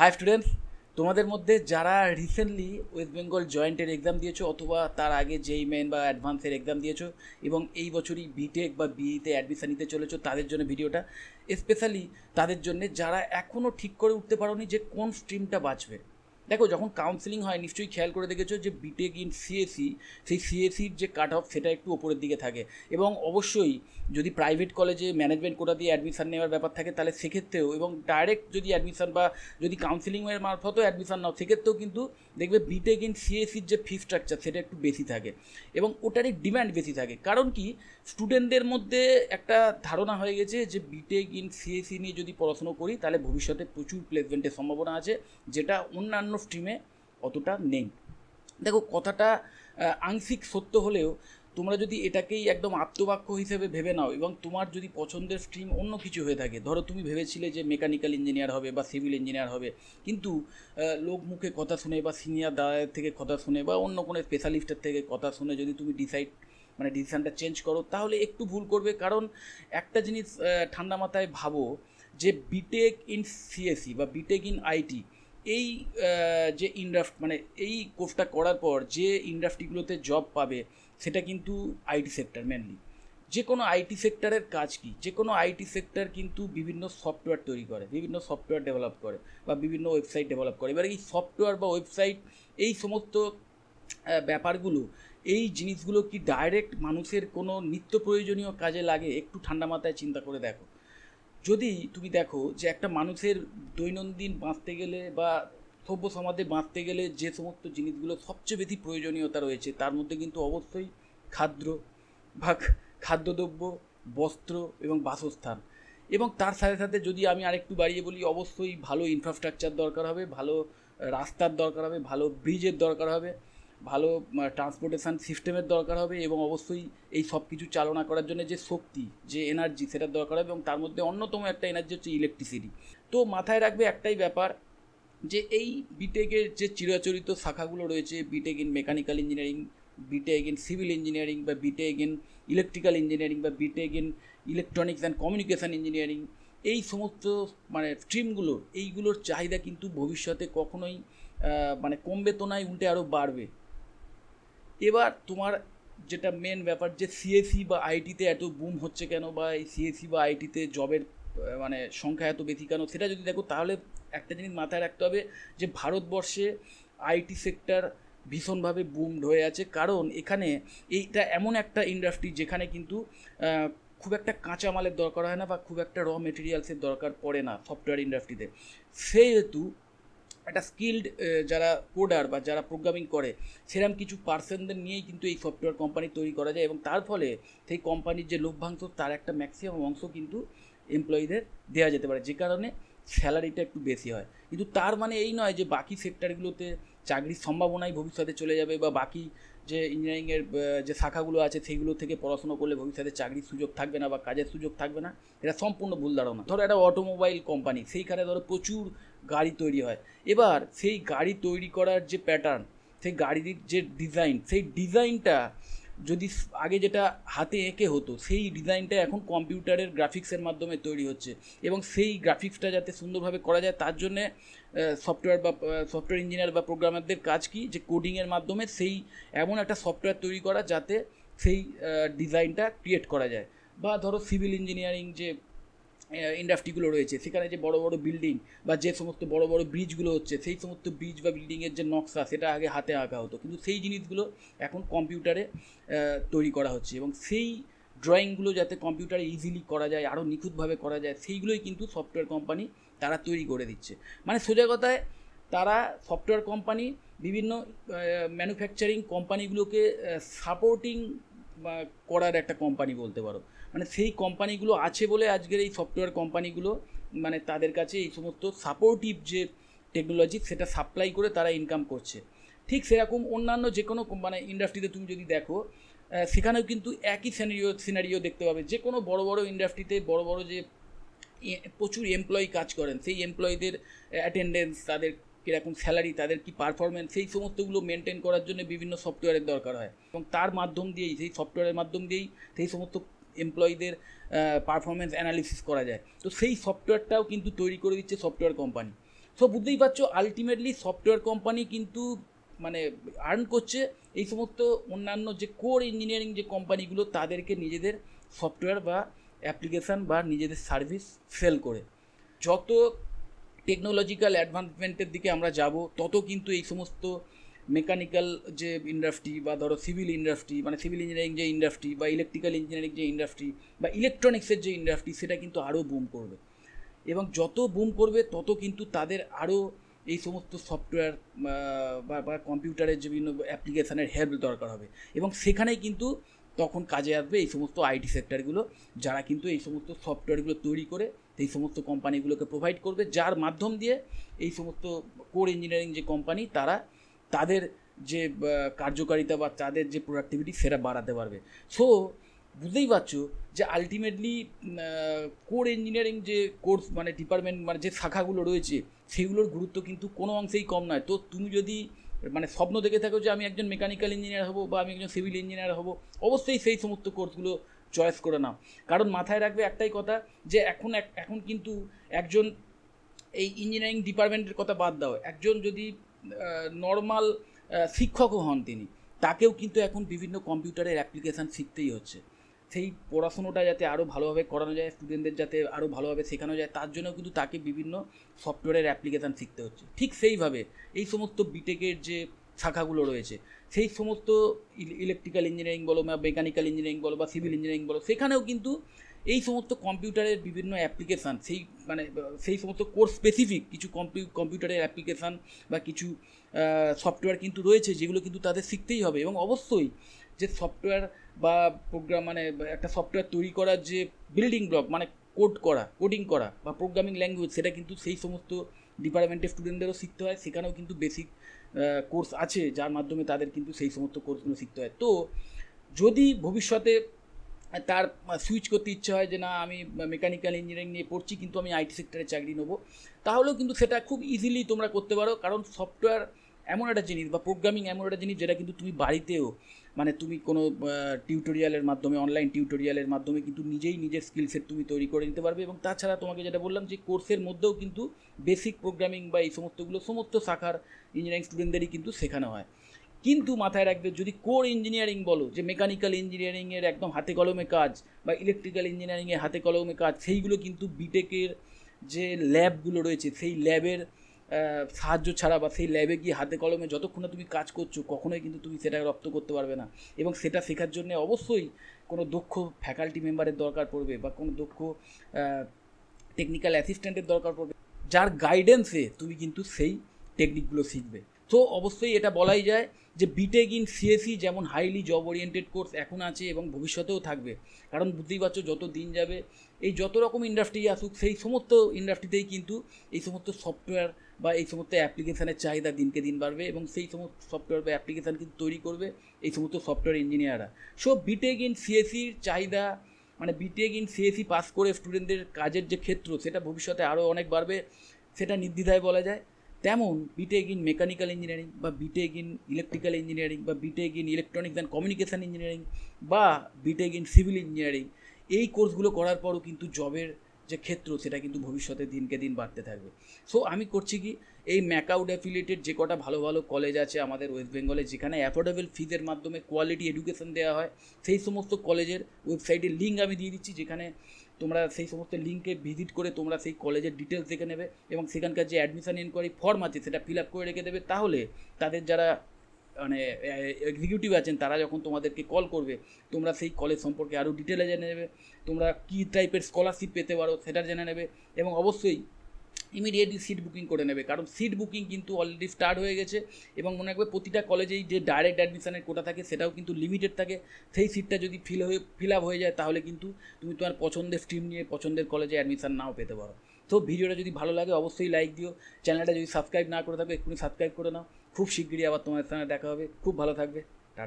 High students, তোমাদের মধ্যে যারা রিসেন্টলি ওয়েস্ট বেঙ্গল জয়েন্টের এক্সাম দিয়েছো অথবা তার আগে যেই মেন বা অ্যাডভান্সের এক্সাম দিয়েছো এবং এই বছরই বিটেক বা বিইতে অ্যাডমিশন নিতে চলেছো, তাদের জন্য ভিডিওটা স্পেশালি তাদের জন্য যারা এখনও ঠিক করে উঠতে পারোনি যে কোন স্ট্রিমটা বাঁচবে। দেখো, যখন কাউন্সেলিং হয় নিশ্চয়ই খেয়াল করে দেখেছো যে বিটেক ইন সিএসি, সেই সিএসির যে কাট অফ সেটা একটু ওপরের দিকে থাকে এবং অবশ্যই যদি প্রাইভেট কলেজে ম্যানেজমেন্ট কোটা দিয়ে অ্যাডমিশন নেওয়ার ব্যাপার থাকে তাহলে সেক্ষেত্রেও, এবং ডাইরেক্ট যদি অ্যাডমিশন বা যদি কাউন্সেলিংয়ের মারফতও অ্যাডমিশন নাও সেক্ষেত্রেও কিন্তু দেখবে বিটেক ইন সিএসির যে ফি স্ট্রাকচার সেটা একটু বেশি থাকে এবং ওটারই ডিম্যান্ড বেশি থাকে। কারণ কি, স্টুডেন্টদের মধ্যে একটা ধারণা হয়ে গেছে যে বিটেক ইন সিএসি নিয়ে যদি পড়াশুনো করি তাহলে ভবিষ্যতে প্রচুর প্লেসমেন্টের সম্ভাবনা আছে, যেটা অন্যান্য স্ট্রিমে অতটা নেই। দেখো, কথাটা আংশিক সত্য হলেও তোমরা যদি এটাকেই একদম আপ্তবাক্য হিসেবে ভেবে নাও এবং তোমার যদি পছন্দের স্ট্রিম অন্য কিছু হয়ে থাকে, ধরো তুমি ভেবেছিলে যে মেকানিক্যাল ইঞ্জিনিয়ার হবে বা সিভিল ইঞ্জিনিয়ার হবে, কিন্তু লোক মুখে কথা শুনে বা সিনিয়র দাদাদের থেকে কথা শুনে বা অন্য কোনো স্পেশালিস্টের থেকে কথা শুনে যদি তুমি ডিসিশানটা চেঞ্জ করো তাহলে একটু ভুল করবে। কারণ একটা জিনিস ঠান্ডা মাথায় ভাবো যে বিটেক ইন সিএসি বা বিটেক ইন আইটি, এই যে এই কোর্সটা করার পর যে ইন্ডাস্ট্রিগুলোতে জব পাবে সেটা কিন্তু আইটি সেক্টর মেনলি। যে কোনো আইটি সেক্টরের কাজ কি, যে কোনো আইটি সেক্টর কিন্তু বিভিন্ন সফটওয়্যার তৈরি করে, বিভিন্ন সফটওয়্যার ডেভেলপ করে বা বিভিন্ন ওয়েবসাইট ডেভেলপ করে। এবার এই সফটওয়্যার বা ওয়েবসাইট, এই সমস্ত ব্যাপারগুলো, এই জিনিসগুলো কি ডাইরেক্ট মানুষের কোনো নিত্য প্রয়োজনীয় কাজে লাগে? একটু ঠান্ডা মাথায় চিন্তা করে দেখো। যদি তুমি দেখো যে একটা মানুষের দৈনন্দিন বাঁচতে গেলে বা সভ্য সমাজে বাঁচতে গেলে যে সমস্ত জিনিসগুলো সবচেয়ে বেশি প্রয়োজনীয়তা রয়েছে তার মধ্যে কিন্তু অবশ্যই খাদ্যদ্রব্য, বস্ত্র এবং বাসস্থান। এবং তার সাথে সাথে যদি আমি আরেকটু বাড়িয়ে বলি, অবশ্যই ভালো ইনফ্রাস্ট্রাকচার দরকার হবে, ভালো রাস্তার দরকার হবে, ভালো ব্রিজের দরকার হবে, ভালো ট্রান্সপোর্টেশন সিস্টেমের দরকার হবে এবং অবশ্যই এই সব কিছু চালনা করার জন্য যে শক্তি, যে এনার্জি, সেটার দরকার হবে এবং তার মধ্যে অন্যতম একটা এনার্জি হচ্ছে ইলেকট্রিসিটি। তো মাথায় রাখবে একটাই ব্যাপার, যে এই বিটেকের যে চিরাচরিত শাখাগুলো রয়েছে, BTech in mechanical engineering, BTech in civil engineering বা বিটেক ইন ইলেকট্রিক্যাল ইঞ্জিনিয়ারিং বা BTech in electronics and communication engineering, এই সমস্ত স্ট্রিমগুলো, এইগুলোর চাহিদা কিন্তু ভবিষ্যতে কখনোই কমবে তো নয়, উল্টে আরও বাড়বে। এবার তোমার যেটা মেন ব্যাপার, যে সিএসি বা আইটিতে এত বুম হচ্ছে কেন বা এই সিএসি বা আইটিতে জবের সংখ্যা এত বেশি কেন, সেটা যদি দেখো তাহলে একটা জিনিস মাথায় রাখতে হবে যে ভারতবর্ষে আইটি সেক্টর ভীষণভাবে বুমড হয়ে আছে। কারণ এখানে এইটা এমন একটা ইন্ডাস্ট্রি যেখানে কিন্তু খুব একটা কাঁচামালের দরকার হয় না বা খুব একটা র মেটেরিয়ালসের দরকার পড়ে না সফটওয়্যার ইন্ডাস্ট্রিতে। সেহেতু একটা স্কিল্ড যারা কোডার বা যারা প্রোগ্রামিং করে সেরকম কিছু পার্সনদের নিয়েই কিন্তু এই সফটওয়্যার কোম্পানি তৈরি করা যায় এবং তার ফলে সেই কোম্পানির যে লভ্যাংশ তার একটা ম্যাক্সিমাম অংশ কিন্তু এমপ্লয়ীদের দেওয়া যেতে পারে, যে কারণে স্যালারিটা একটু বেশি হয়। কিন্তু তার মানে এই নয় যে বাকি সেক্টরগুলোতে চাকরির সম্ভাবনাই ভবিষ্যতে চলে যাবে বা বাকি যে ইঞ্জিনিয়ারিংয়ের যে শাখাগুলো আছে সেইগুলো থেকে পড়াশোনা করলে ভবিষ্যতে চাকরির সুযোগ থাকবে না বা কাজের সুযোগ থাকবে না। এটা সম্পূর্ণ ভুল ধারণা। ধরো একটা অটোমোবাইল কোম্পানি, সেইখানে ধরো প্রচুর গাড়ি তৈরি হয়। এবার সেই গাড়ি তৈরি করার যে প্যাটার্ন, সেই গাড়ির যে ডিজাইন, সেই ডিজাইনটা যদি আগে যেটা হাতে এঁকে হতো সেই ডিজাইনটা এখন কম্পিউটারের গ্রাফিক্সের মাধ্যমে তৈরি হচ্ছে এবং সেই গ্রাফিক্সটা যাতে সুন্দরভাবে করা যায় তার জন্যে সফটওয়্যার ইঞ্জিনিয়ার বা প্রোগ্রামারদের কাজ কি, যে কোডিংয়ের মাধ্যমে সেই এমন একটা সফটওয়্যার তৈরি করা যাতে সেই ডিজাইনটা ক্রিয়েট করা যায়। বা ধরো সিভিল ইঞ্জিনিয়ারিং যে ইন্ডাস্ট্রিগুলো রয়েছে সেখানে যে বড় বড় বিল্ডিং বা যে সমস্ত বড় বড় ব্রিজগুলো হচ্ছে, সেই সমস্ত ব্রিজ বা বিল্ডিংয়ের যে নকশা সেটা আগে হাতে আঁকা হতো, কিন্তু সেই জিনিসগুলো এখন কম্পিউটারে তৈরি করা হচ্ছে এবং সেই ড্রয়িংগুলো যাতে কম্পিউটারে ইজিলি করা যায়, আরও নিখুঁতভাবে করা যায়, সেইগুলোই কিন্তু সফটওয়্যার কোম্পানি তারা তৈরি করে দিচ্ছে। মানে সোজা কথায় তারা সফটওয়্যার কোম্পানি বিভিন্ন ম্যানুফ্যাকচারিং কোম্পানিগুলোকে সাপোর্টিং করার একটা কোম্পানি বলতে পারো। মানে সেই কোম্পানিগুলো আছে বলে আজকের এই সফটওয়্যার কোম্পানিগুলো তাদের কাছে এই সমস্ত সাপোর্টিভ যে টেকনোলজি সেটা সাপ্লাই করে তারা ইনকাম করছে। ঠিক সেরকম অন্যান্য যে কোনো ইন্ডাস্ট্রিতে তুমি যদি দেখো সেখানেও কিন্তু একই সিনারিও দেখতে পাবে। যে কোনো বড় বড় ইন্ডাস্ট্রিতে বড় বড় যে প্রচুর এমপ্লয়ি কাজ করেন, সেই এমপ্লয়ীদের অ্যাটেন্ডেন্স, তাদের কীরকম স্যালারি, তাদের কি পারফরমেন্স, সেই সমস্তগুলো মেনটেন করার জন্য বিভিন্ন সফটওয়্যারের দরকার হয় এবং তার মাধ্যম দিয়েই, সেই সফটওয়্যারের মাধ্যম দিয়েই সেই সমস্ত এমপ্লয়ীদের পারফরমেন্স অ্যানালিসিস করা যায়। তো সেই সফটওয়্যারটাও কিন্তু তৈরি করে দিচ্ছে সফটওয়্যার কোম্পানি। সো বুঝতেই পারছো আলটিমেটলি সফটওয়্যার কোম্পানি কিন্তু মানে আর্ন করছে এই সমস্ত অন্যান্য যে কোর ইঞ্জিনিয়ারিং যে কোম্পানিগুলো তাদেরকে নিজেদের সফটওয়্যার বা অ্যাপ্লিকেশান বা নিজেদের সার্ভিস সেল করে। যত টেকনোলজিক্যাল অ্যাডভান্সমেন্টের দিকে আমরা যাব তত কিন্তু এই সমস্ত মেকানিক্যাল যে ইন্ডাস্ট্রি বা ধরো সিভিল ইন্ডাস্ট্রি মানে সিভিল ইঞ্জিনিয়ারিং যে ইন্ডাস্ট্রি বা ইলেকট্রিক্যাল ইঞ্জিনিয়ারিং যে ইন্ডাস্ট্রি বা ইলেকট্রনিক্সের যে ইন্ডাস্ট্রি সেটা কিন্তু আরও বুম করবে, এবং যত বুম করবে তত কিন্তু তাদের আরও এই সমস্ত সফটওয়্যার বা কম্পিউটারের যে বিভিন্ন অ্যাপ্লিকেশানের হেল্প দরকার হবে, এবং সেখানেই কিন্তু তখন কাজে আসবে এই সমস্ত আইটি সেক্টরগুলো, যারা কিন্তু এই সমস্ত সফটওয়্যারগুলো তৈরি করে এই সমস্ত কোম্পানিগুলোকে প্রোভাইড করবে, যার মাধ্যম দিয়ে এই সমস্ত কোর ইঞ্জিনিয়ারিং যে কোম্পানি তারা তাদের যে কার্যকারিতা বা তাদের যে প্রোডাক্টিভিটি সেটা বাড়াতে পারবে। সো বুঝতেই পারছো যে আলটিমেটলি কোর ইঞ্জিনিয়ারিং যে কোর্স মানে ডিপার্টমেন্ট মানে যে শাখাগুলো রয়েছে সেগুলোর গুরুত্ব কিন্তু কোনো অংশেই কম নয়। তো তুমি যদি মানে স্বপ্ন দেখে থাকো যে আমি একজন মেকানিক্যাল ইঞ্জিনিয়ার হব বা আমি একজন সিভিল ইঞ্জিনিয়ার হব, অবশ্যই সেই সমস্ত কোর্সগুলো চয়েস করে নাও। কারণ মাথায় রাখবে একটাই কথা যে এখন কিন্তু একজন এই ইঞ্জিনিয়ারিং ডিপার্টমেন্টের কথা বাদ দাও, একজন যদি নর্মাল শিক্ষকও হন তিনি, তাকেও কিন্তু এখন বিভিন্ন কম্পিউটারের অ্যাপ্লিকেশান শিখতেই হচ্ছে। সেই পড়াশুনোটা যাতে আরও ভালোভাবে করানো যায়, স্টুডেন্টদের যাতে আরও ভালোভাবে শেখানো যায়, তার জন্য কিন্তু তাকে বিভিন্ন সফটওয়্যারের অ্যাপ্লিকেশান শিখতে হচ্ছে। ঠিক সেইভাবে এই সমস্ত বিটেকের যে শাখাগুলো রয়েছে সেই সমস্ত ইলেকট্রিক্যাল ইঞ্জিনিয়ারিং বলো বা মেকানিক্যাল ইঞ্জিনিয়ারিং বলো বা সিভিল ইঞ্জিনিয়ারিং বলো, সেখানেও কিন্তু এই সমস্ত কম্পিউটারের বিভিন্ন অ্যাপ্লিকেশান সেই সমস্ত কোর্স স্পেসিফিক কিছু কম্পিউটারের অ্যাপ্লিকেশান বা কিছু সফটওয়্যার কিন্তু রয়েছে যেগুলো কিন্তু তাদের শিখতেই হবে। এবং অবশ্যই যে সফটওয়্যার বা প্রোগ্রাম মানে একটা সফটওয়্যার তৈরি করার যে বিল্ডিং ব্লক মানে কোডিং করা বা প্রোগ্রামিং ল্যাঙ্গুয়েজ, সেটা কিন্তু সেই সমস্ত ডিপার্টমেন্টের স্টুডেন্টদেরও শিখতে হয়। সেখানেও কিন্তু বেসিক কোর্স আছে যার মাধ্যমে তাদের কিন্তু সেই সমস্ত কোর্সগুলো শিখতে হয়। তো যদি ভবিষ্যতে তার সুইচ করতে ইচ্ছা হয় যে না আমি মেকানিক্যাল ইঞ্জিনিয়ারিং নিয়ে পড়ছি কিন্তু আমি আইটি সেক্টরে চাকরি নেবো, তাহলেও কিন্তু সেটা খুব ইজিলি তোমরা করতে পারো। কারণ সফটওয়্যার এমন একটা জিনিস বা প্রোগ্রামিং এমন একটা জিনিস যেটা কিন্তু তুমি বাড়িতেও মানে তুমি কোনো টিউটোরিয়ালের মাধ্যমে অনলাইন টিউটোরিয়ালের মাধ্যমে কিন্তু নিজেই নিজের স্কিল সেট তুমি তৈরি করে নিতে পারবে। এবং তাছাড়া তোমাকে যেটা বললাম যে কোর্সের মধ্যেও কিন্তু বেসিক প্রোগ্রামিং বা এই সমস্তগুলো সমস্ত শাখার ইঞ্জিনিয়ারিং স্টুডেন্টদেরই কিন্তু শেখানো হয়। কিন্তু মাথায় রাখবে যদি কোর ইঞ্জিনিয়ারিং বলো যে মেকানিক্যাল ইঞ্জিনিয়ারিংয়ের একদম হাতে কলমে কাজ বা ইলেকট্রিক্যাল ইঞ্জিনিয়ারিংয়ের হাতে কলমে কাজ, সেইগুলো কিন্তু বিটেকের যে ল্যাবগুলো রয়েছে সেই ল্যাবের সাহায্য ছাড়া বা সেই ল্যাবে গিয়ে হাতে কলমে যতক্ষণ না তুমি কাজ করছো কখনোই কিন্তু তুমি সেটা রপ্ত করতে পারবে না। এবং সেটা শেখার জন্য অবশ্যই কোনো দক্ষ ফ্যাকাল্টি মেম্বারের দরকার পড়বে বা কোনো দক্ষ টেকনিক্যাল অ্যাসিস্ট্যান্টের দরকার পড়বে, যার গাইডেন্সে তুমি কিন্তু সেই টেকনিকগুলো শিখবে। তো অবশ্যই এটা বলাই যায় যে বিটেক ইন সিএসি যেমন হাইলি জব ওরিয়েন্টেড কোর্স এখন আছে এবং ভবিষ্যতেও থাকবে। কারণ বুঝতেই পারছো যত দিন যাবে এই যত রকম ইন্ডাস্ট্রি আসুক সেই সমস্ত ইন্ডাস্ট্রিতেই কিন্তু এই সমস্ত সফটওয়্যার বা এই সমস্ত অ্যাপ্লিকেশানের চাহিদা দিনকে দিন বাড়বে এবং সেই সমস্ত সফটওয়্যার বা অ্যাপ্লিকেশান কিন্তু তৈরি করবে এই সমস্ত সফটওয়্যার ইঞ্জিনিয়াররা। সো বিটেক ইন সিএসির চাহিদা মানে বিটেক ইন সিএসি পাস করে স্টুডেন্টদের কাজের যে ক্ষেত্র সেটা ভবিষ্যতে আরও অনেক বাড়বে, সেটা নির্দ্বিধায় বলা যায়। তেমন বিটেক ইন মেকানিক্যাল ইঞ্জিনিয়ারিং বা বিটেক ইন ইলেকট্রিক্যাল ইঞ্জিনিয়ারিং বা BTech in electronics and communication engineering বা বিটেক ইন সিভিল ইঞ্জিনিয়ারিং, এই কোর্সগুলো করার পরও কিন্তু জবের যে ক্ষেত্র সেটা কিন্তু ভবিষ্যতে দিনকে দিন বাড়তে থাকবে। সো আমি করছি কি এই ম্যাকআউট অ্যাফিলিয়েটেড যে কটা ভালো ভালো কলেজ আছে আমাদের ওয়েস্ট বেঙ্গলে যেখানে অ্যাফোর্ডেবল ফিজের মাধ্যমে কোয়ালিটি এডুকেশন দেওয়া হয়, সেই সমস্ত কলেজের ওয়েবসাইটের লিঙ্ক আমি দিয়ে দিচ্ছি, যেখানে তোমরা সেই সমস্ত লিঙ্কে ভিজিট করে তোমরা সেই কলেজের ডিটেলস দেখে নেবে এবং সেখানকার যে অ্যাডমিশন ইনকোয়ারি ফর্ম আছে সেটা ফিল আপ করে রেখে দেবে। তাহলে তাদের যারা মানে এক্সিকিউটিভ আছেন তারা যখন তোমাদেরকে কল করবে তোমরা সেই কলেজ সম্পর্কে আরও ডিটেলে জেনে নেবে, তোমরা কী টাইপের স্কলারশিপ পেতে পারো সেটা জেনে নেবে এবং অবশ্যই ইমিডিয়েটলি সিট বুকিং করে নেবে। কারণ সিট বুকিং কিন্তু অলরেডি স্টার্ট হয়ে গেছে এবং মনে রাখবে প্রতিটা কলেজেই যে ডাইরেক্ট অ্যাডমিশনের কোটা থাকে সেটাও কিন্তু লিমিটেড থাকে। সেই সিটটা যদি ফিল আপ হয়ে যায় তাহলে কিন্তু তুমি তোমার পছন্দের স্ট্রিম নিয়ে পছন্দের কলেজে অ্যাডমিশন নাও পেতে পারো। তো ভিডিওটা যদি ভালো লাগে অবশ্যই লাইক দিও, চ্যানেলটা যদি সাবস্ক্রাইব না করে থাকো এক্ষুনি সাবস্ক্রাইব করে নাও। খুব শিগগিরই আবার তোমার সঙ্গে দেখা হবে, খুব ভালো থাকবে।